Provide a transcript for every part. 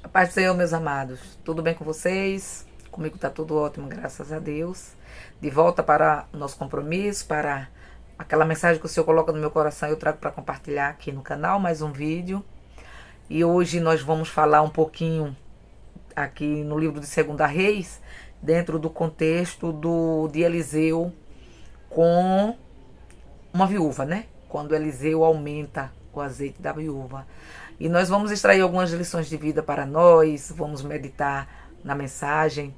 A paz do Senhor, meus amados. Tudo bem com vocês? Comigo está tudo ótimo, graças a Deus. De volta para o nosso compromisso, para aquela mensagem que o Senhor coloca no meu coração, eu trago para compartilhar aqui no canal, mais um vídeo. E hoje nós vamos falar um pouquinho aqui no livro de 2 Reis, dentro do contexto de Eliseu com uma viúva, né? Quando Eliseu aumenta o azeite da viúva. E nós vamos extrair algumas lições de vida para nós, vamos meditar na mensagem,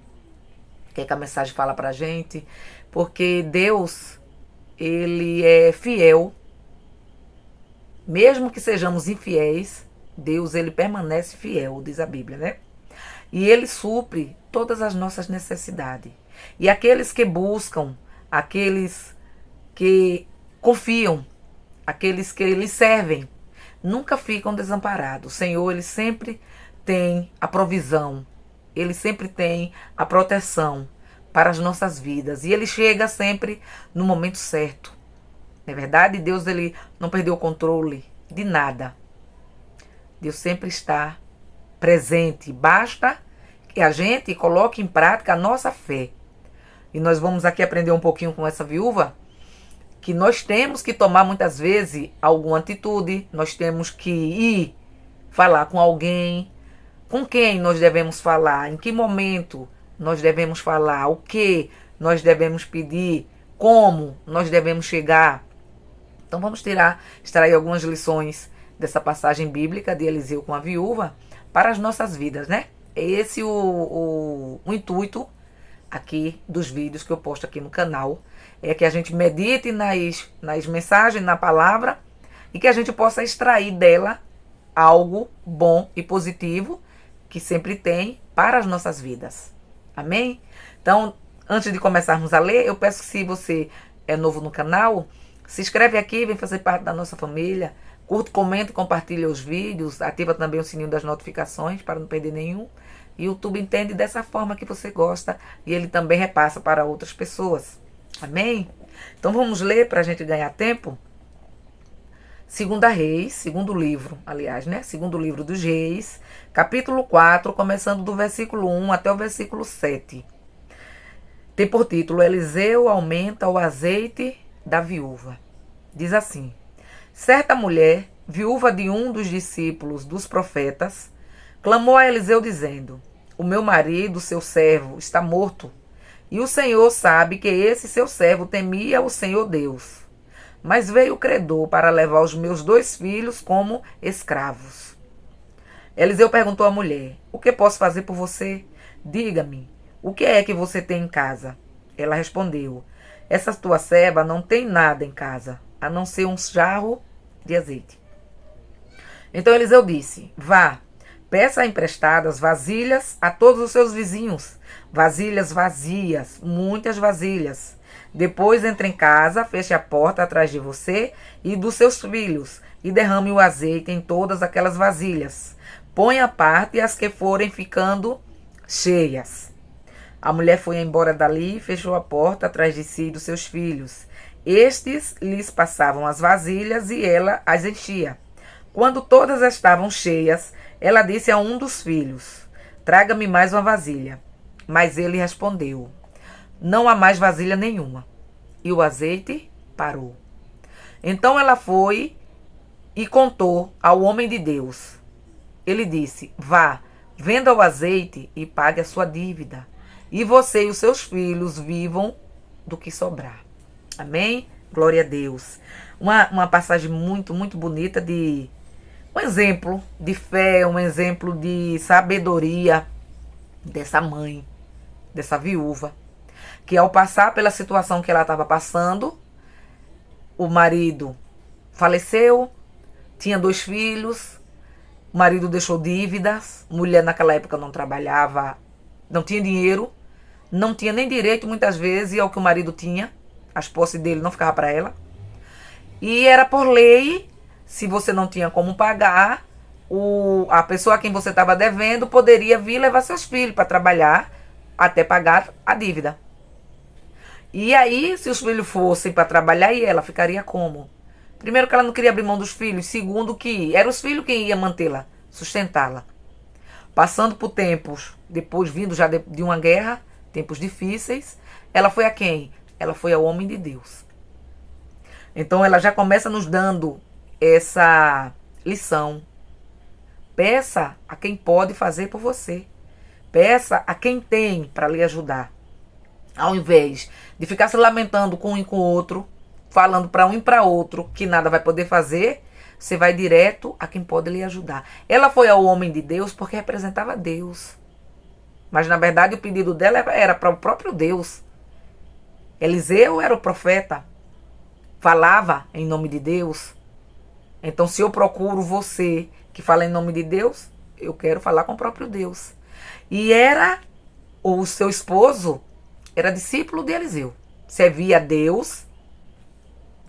o que é que a mensagem fala para a gente, porque Deus, Ele é fiel, mesmo que sejamos infiéis, Deus, Ele permanece fiel, diz a Bíblia, né? E Ele supre todas as nossas necessidades. E aqueles que buscam, aqueles que confiam, aqueles que lhe servem, nunca ficam desamparados. O Senhor, Ele sempre tem a provisão, Ele sempre tem a proteção para as nossas vidas. E Ele chega sempre no momento certo. Não é verdade? Deus, Ele não perdeu o controle de nada. Deus sempre está presente. Basta que a gente coloque em prática a nossa fé. E nós vamos aqui aprender um pouquinho com essa viúva, que nós temos que tomar muitas vezes alguma atitude, nós temos que ir falar com alguém, com quem nós devemos falar, em que momento nós devemos falar, o que nós devemos pedir, como nós devemos chegar. Então vamos extrair algumas lições dessa passagem bíblica de Eliseu com a viúva para as nossas vidas, né? É esse o intuito aqui dos vídeos que eu posto aqui no canal, é que a gente medite nas mensagens, na palavra, e que a gente possa extrair dela algo bom e positivo, que sempre tem para as nossas vidas. Amém? Então, antes de começarmos a ler, eu peço que, se você é novo no canal, se inscreve aqui, vem fazer parte da nossa família, curta, comenta e compartilha os vídeos, ativa também o sininho das notificações para não perder nenhum. E o YouTube entende dessa forma que você gosta e ele também repassa para outras pessoas. Amém? Então vamos ler para a gente ganhar tempo. 2 Reis, segundo livro, aliás, né? Segundo livro dos Reis, capítulo 4, começando do versículo 1 até o versículo 7. Tem por título: Eliseu aumenta o azeite da viúva. Diz assim: certa mulher, viúva de um dos discípulos dos profetas, clamou a Eliseu dizendo: o meu marido, seu servo, está morto, e o Senhor sabe que esse seu servo temia o Senhor Deus. Mas veio o credor para levar os meus 2 filhos como escravos. Eliseu perguntou à mulher: o que posso fazer por você? Diga-me, o que é que você tem em casa? Ela respondeu: essa tua serva não tem nada em casa, a não ser um jarro de azeite. Então Eliseu disse: vá, peça emprestadas vasilhas a todos os seus vizinhos, vasilhas vazias, muitas vasilhas. Depois entre em casa, feche a porta atrás de você e dos seus filhos, e derrame o azeite em todas aquelas vasilhas. Põe à parte as que forem ficando cheias. A mulher foi embora dali e fechou a porta atrás de si e dos seus filhos. Estes lhes passavam as vasilhas e ela as enchia. Quando todas estavam cheias, ela disse a um dos filhos: traga-me mais uma vasilha. Mas ele respondeu: não há mais vasilha nenhuma. E o azeite parou. Então ela foi e contou ao homem de Deus. Ele disse: vá, venda o azeite e pague a sua dívida. E você e os seus filhos vivam do que sobrar. Amém? Glória a Deus. Uma passagem muito, muito bonita de um exemplo de fé, um exemplo de sabedoria dessa mãe, dessa viúva, que ao passar pela situação que ela estava passando, o marido faleceu, tinha 2 filhos, o marido deixou dívidas, mulher naquela época não trabalhava, não tinha dinheiro, não tinha nem direito muitas vezes ao que o marido tinha, as posses dele não ficavam para ela, e era por lei, se você não tinha como pagar, a pessoa a quem você estava devendo poderia vir levar seus filhos para trabalhar até pagar a dívida. E aí, se os filhos fossem para trabalhar, e ela ficaria como? Primeiro, que ela não queria abrir mão dos filhos. Segundo, que eram os filhos quem ia mantê-la, sustentá-la. passando por tempos, depois vindo já de uma guerra, tempos difíceis, ela foi a quem? Ela foi ao homem de Deus. Então ela já começa nos dando essa lição. Peça a quem pode fazer por você. Peça a quem tem para lhe ajudar. Ao invés de ficar se lamentando com um e com o outro, falando para um e para outro que nada vai poder fazer, você vai direto a quem pode lhe ajudar. Ela foi ao homem de Deus porque representava Deus. Mas na verdade o pedido dela era para o próprio Deus. Eliseu era o profeta. Falava em nome de Deus. Então se eu procuro você que fala em nome de Deus, eu quero falar com o próprio Deus. E o seu esposo era discípulo de Eliseu. Servia a Deus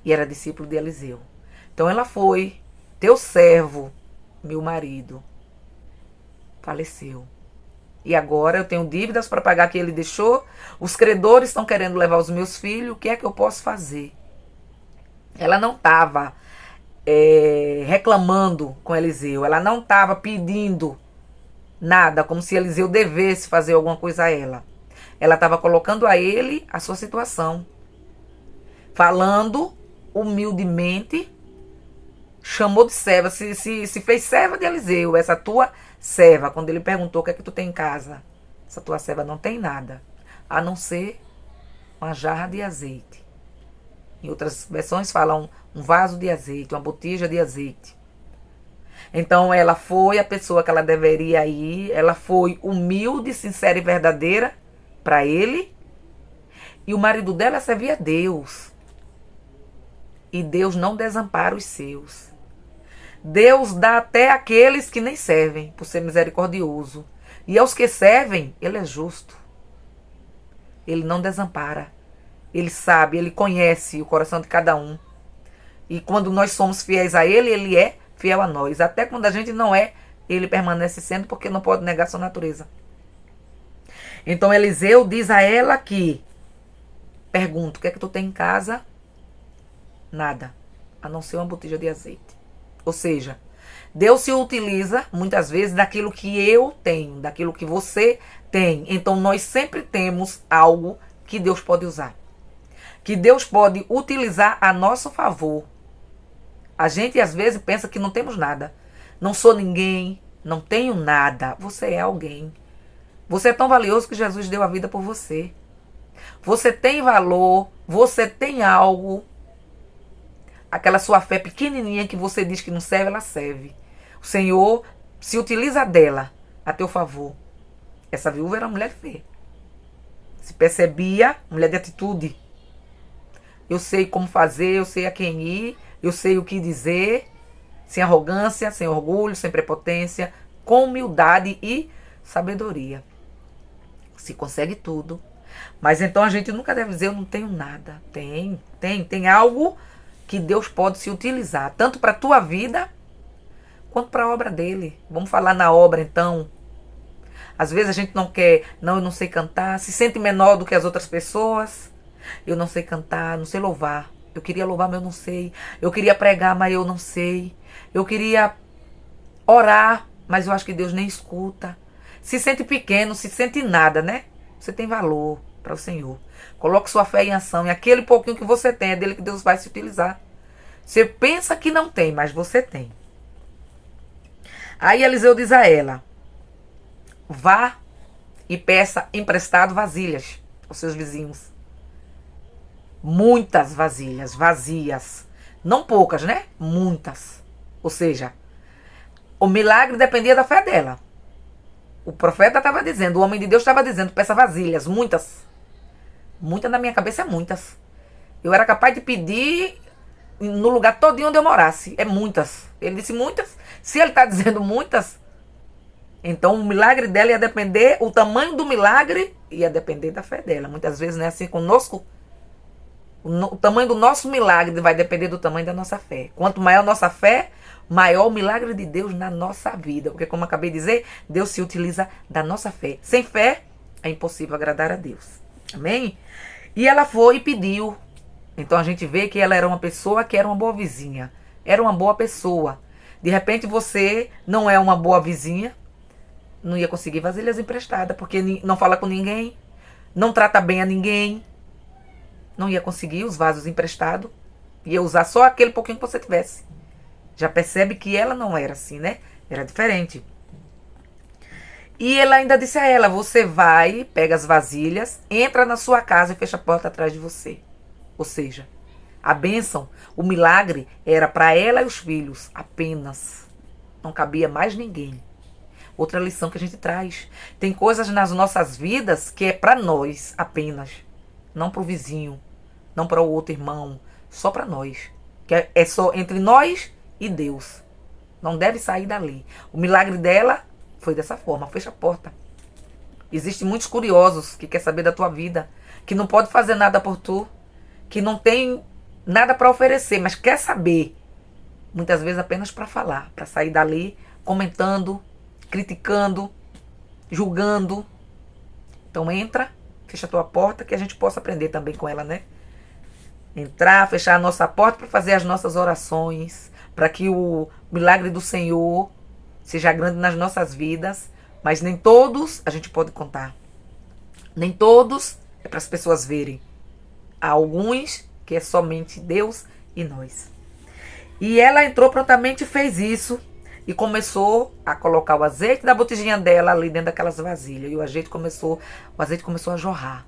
e era discípulo de Eliseu. Então ela foi, teu servo, meu marido, faleceu. E agora eu tenho dívidas para pagar que ele deixou. Os credores estão querendo levar os meus filhos. O que é que eu posso fazer? Ela não estava reclamando com Eliseu. Ela não estava pedindo nada, como se Eliseu devesse fazer alguma coisa a ela. Ela estava colocando a ele a sua situação. Falando humildemente, chamou de serva, se fez serva de Eliseu, essa tua serva. Quando ele perguntou o que é que tu tem em casa, essa tua serva não tem nada, a não ser uma jarra de azeite. Em outras versões falam um vaso de azeite, uma botija de azeite. Então ela foi a pessoa que ela deveria ir, ela foi humilde, sincera e verdadeira para ele. E o marido dela servia a Deus. E Deus não desampara os seus. Deus dá até àqueles que nem servem, por ser misericordioso. E aos que servem, ele é justo. Ele não desampara. Ele sabe, ele conhece o coração de cada um. E quando nós somos fiéis a ele, ele é fiel a nós. Até quando a gente não é, ele permanece sendo, porque não pode negar sua natureza. Então Eliseu diz a ela que, pergunta, o que é que tu tem em casa? Nada, a não ser uma botija de azeite. Ou seja, Deus se utiliza muitas vezes daquilo que eu tenho, daquilo que você tem. Então nós sempre temos algo que Deus pode usar, que Deus pode utilizar a nosso favor. A gente às vezes pensa que não temos nada. Não sou ninguém, não tenho nada. Você é alguém. Você é tão valioso que Jesus deu a vida por você. Você tem valor, você tem algo. Aquela sua fé pequenininha que você diz que não serve, ela serve. O Senhor se utiliza dela a teu favor. Essa viúva era uma mulher de fé. Se percebia, mulher de atitude. Eu sei como fazer, eu sei a quem ir, eu sei o que dizer, sem arrogância, sem orgulho, sem prepotência, com humildade e sabedoria. Se consegue tudo. Mas então a gente nunca deve dizer, eu não tenho nada. Tem algo que Deus pode se utilizar, tanto para a tua vida, quanto para a obra dele. Vamos falar na obra então. Às vezes a gente não quer, não, eu não sei cantar, se sente menor do que as outras pessoas. Eu não sei cantar, não sei louvar. Eu queria louvar, mas eu não sei. Eu queria pregar, mas eu não sei. Eu queria orar, mas eu acho que Deus nem escuta. Se sente pequeno, se sente nada, né? Você tem valor para o Senhor. Coloque sua fé em ação. E aquele pouquinho que você tem, é dele que Deus vai se utilizar. Você pensa que não tem, mas você tem. Aí Eliseu diz a ela, vá e peça emprestado vasilhas aos seus vizinhos. Muitas vasilhas, vazias. Não poucas, né? Muitas. Ou seja, o milagre dependia da fé dela. O profeta estava dizendo, o homem de Deus estava dizendo, peça vasilhas, muitas. Muitas na minha cabeça é muitas. Eu era capaz de pedir no lugar todinho onde eu morasse. É muitas. Ele disse muitas. Se ele está dizendo muitas, então o milagre dela ia depender, o tamanho do milagre ia depender da fé dela. Muitas vezes não é assim conosco. O tamanho do nosso milagre vai depender do tamanho da nossa fé. Quanto maior a nossa fé, maior o milagre de Deus na nossa vida. Porque como eu acabei de dizer, Deus se utiliza da nossa fé. Sem fé, é impossível agradar a Deus. Amém? E ela foi e pediu. Então a gente vê que ela era uma pessoa que era uma boa vizinha. Era uma boa pessoa. De repente você não é uma boa vizinha. Não ia conseguir vasilhas emprestadas, porque não fala com ninguém, não trata bem a ninguém. Não ia conseguir os vasos emprestados. Ia usar só aquele pouquinho que você tivesse. Já percebe que ela não era assim, né? Era diferente. E ele ainda disse a ela: você vai, pega as vasilhas, entra na sua casa e fecha a porta atrás de você. Ou seja, a bênção, o milagre era para ela e os filhos apenas. Não cabia mais ninguém. Outra lição que a gente traz. Tem coisas nas nossas vidas que é para nós apenas. Não para o vizinho, não para o outro irmão, só para nós. Que é só entre nós e Deus. Não deve sair dali. O milagre dela foi dessa forma, fecha a porta. Existem muitos curiosos que quer saber da tua vida, que não pode fazer nada por tu, que não tem nada para oferecer, mas quer saber. Muitas vezes apenas para falar, para sair dali comentando, criticando, julgando. Então entra, fecha a tua porta, que a gente possa aprender também com ela, né? Entrar, fechar a nossa porta para fazer as nossas orações, para que o milagre do Senhor seja grande nas nossas vidas, mas nem todos a gente pode contar. Nem todos é para as pessoas verem. Há alguns que é somente Deus e nós. E ela entrou prontamente e fez isso. E começou a colocar o azeite da botijinha dela ali dentro daquelas vasilhas. E o azeite começou a jorrar.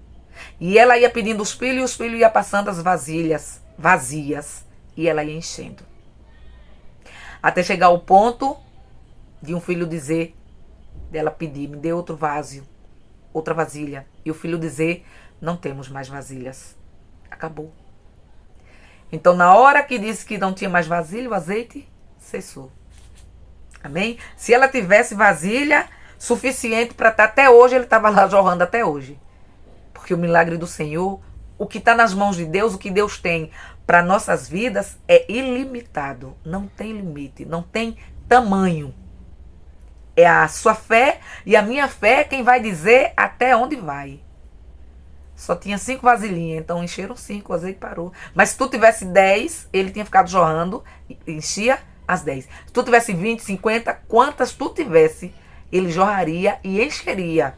E ela ia pedindo os filhos, e os filhos iam passando as vasilhas vazias. E ela ia enchendo. Até chegar ao ponto de um filho dizer, dela pedir: me dê outro vaso, outra vasilha. E o filho dizer: não temos mais vasilhas. Acabou. Então, na hora que disse que não tinha mais vasilha, o azeite cessou. Amém? Se ela tivesse vasilha suficiente para estar até hoje, ele estava lá jorrando até hoje. Porque o milagre do Senhor, o que está nas mãos de Deus, o que Deus tem para nossas vidas é ilimitado. Não tem limite, não tem tamanho. É a sua fé e a minha fé quem vai dizer até onde vai. Só tinha 5 vasilhinhas, então encheram 5, o azeite parou. Mas se tu tivesse 10, ele tinha ficado jorrando, enchia as 10. Se tu tivesse 20, 50, quantas tu tivesse, ele jorraria e encheria.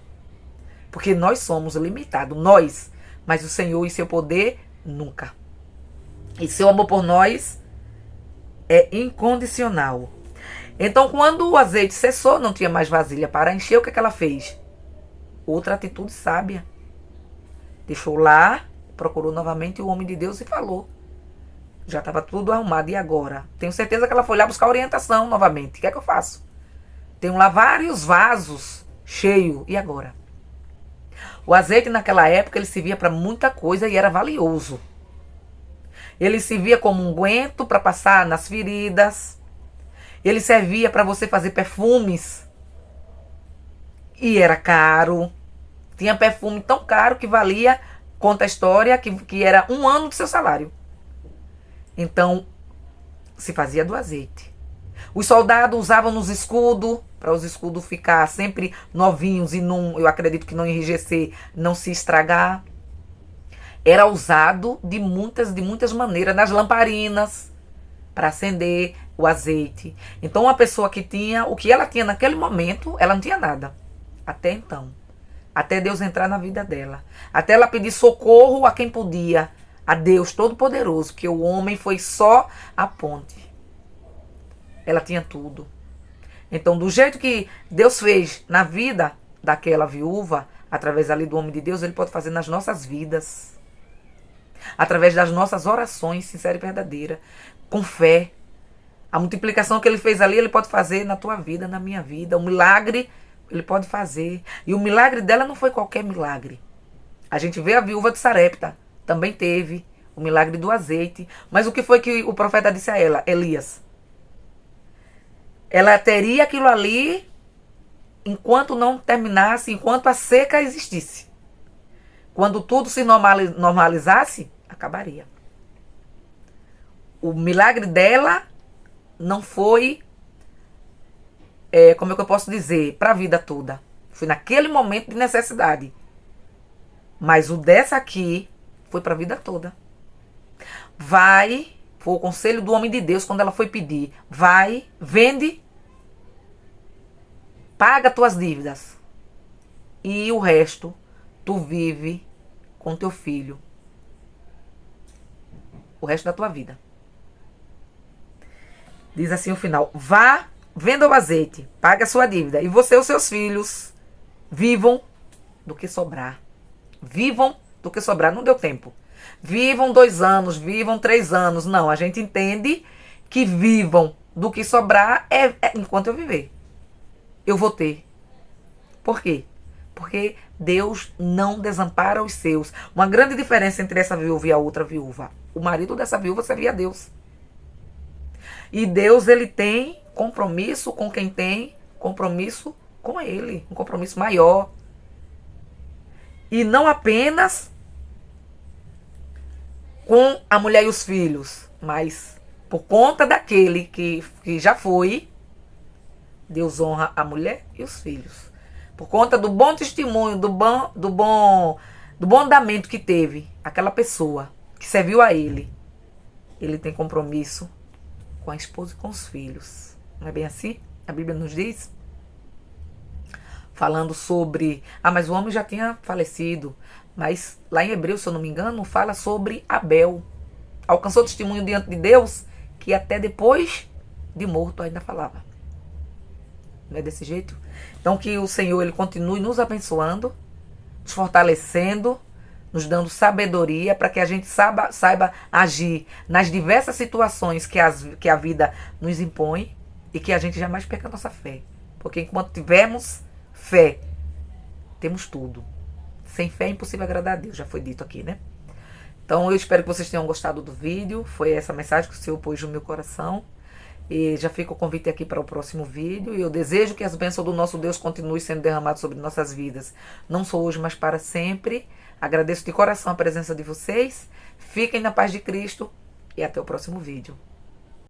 Porque nós somos limitados, nós. Mas o Senhor e seu poder, nunca. E seu amor por nós é incondicional. Então, quando o azeite cessou, não tinha mais vasilha para encher, o que é que ela fez? Outra atitude sábia. Deixou lá, procurou novamente o homem de Deus e falou. Já estava tudo arrumado. E agora? Tenho certeza que ela foi lá buscar orientação novamente. O que é que eu faço? Tenho lá vários vasos cheios. E agora? O azeite naquela época ele servia para muita coisa e era valioso. Ele servia como unguento para passar nas feridas. Ele servia para você fazer perfumes. E era caro. Tinha perfume tão caro que valia, conta a história, que era 1 ano do seu salário. Então, se fazia do azeite. Os soldados usavam nos escudos, para os escudos ficar sempre novinhos e não, eu acredito que não enrijecer, não se estragar. Era usado de muitas maneiras, nas lamparinas, para acender o azeite. Então, uma pessoa que tinha, o que ela tinha naquele momento, ela não tinha nada. Até então. Até Deus entrar na vida dela. Até ela pedir socorro a quem podia. A Deus Todo-Poderoso. Porque o homem foi só a ponte. Ela tinha tudo. Então, do jeito que Deus fez na vida daquela viúva, através ali do homem de Deus, Ele pode fazer nas nossas vidas. Através das nossas orações, sincera e verdadeira. Com fé. A multiplicação que Ele fez ali, Ele pode fazer na tua vida, na minha vida. O milagre Ele pode fazer. E o milagre dela não foi qualquer milagre. A gente vê a viúva de Sarepta. Também teve o milagre do azeite. Mas o que foi que o profeta disse a ela? Elias. Ela teria aquilo ali enquanto não terminasse, enquanto a seca existisse. Quando tudo se normalizasse, acabaria. O milagre dela não foi... como é que eu posso dizer? Para a vida toda. Foi naquele momento de necessidade. Mas o dessa aqui foi para a vida toda. Foi o conselho do homem de Deus quando ela foi pedir. Vai, vende, paga tuas dívidas. E o resto, tu vive com teu filho o resto da tua vida. Diz assim o final: vá, venda o azeite, paga a sua dívida, e você e os seus filhos vivam do que sobrar. Vivam do que sobrar. Não deu tempo. Vivam 2 anos, vivam 3 anos. Não, a gente entende que vivam do que sobrar é enquanto eu viver. Eu vou ter. Por quê? Porque Deus não desampara os seus. Uma grande diferença entre essa viúva e a outra viúva. O marido dessa viúva servia a Deus. E Deus, ele tem compromisso com quem tem compromisso com ele. Um compromisso maior. E não apenas com a mulher e os filhos, mas por conta daquele que já foi, Deus honra a mulher e os filhos. Por conta do bom testemunho, do bom andamento que teve aquela pessoa que serviu a ele, ele tem compromisso com a esposa e com os filhos. Não é bem assim? A Bíblia nos diz, falando sobre... mas o homem já tinha falecido. Mas lá em Hebreus, se eu não me engano, fala sobre Abel. Alcançou testemunho diante de Deus que até depois de morto ainda falava. Não é desse jeito? Então que o Senhor, ele continue nos abençoando, nos fortalecendo, nos dando sabedoria para que a gente saiba agir nas diversas situações que a vida nos impõe e que a gente jamais perca a nossa fé. Porque enquanto tivermos fé, temos tudo. Sem fé é impossível agradar a Deus, já foi dito aqui, né? Então eu espero que vocês tenham gostado do vídeo. Foi essa mensagem que o Senhor pôs no meu coração. E já fica o convite aqui para o próximo vídeo. E eu desejo que as bênçãos do nosso Deus continuem sendo derramadas sobre nossas vidas. Não só hoje, mas para sempre. Agradeço de coração a presença de vocês. Fiquem na paz de Cristo e até o próximo vídeo.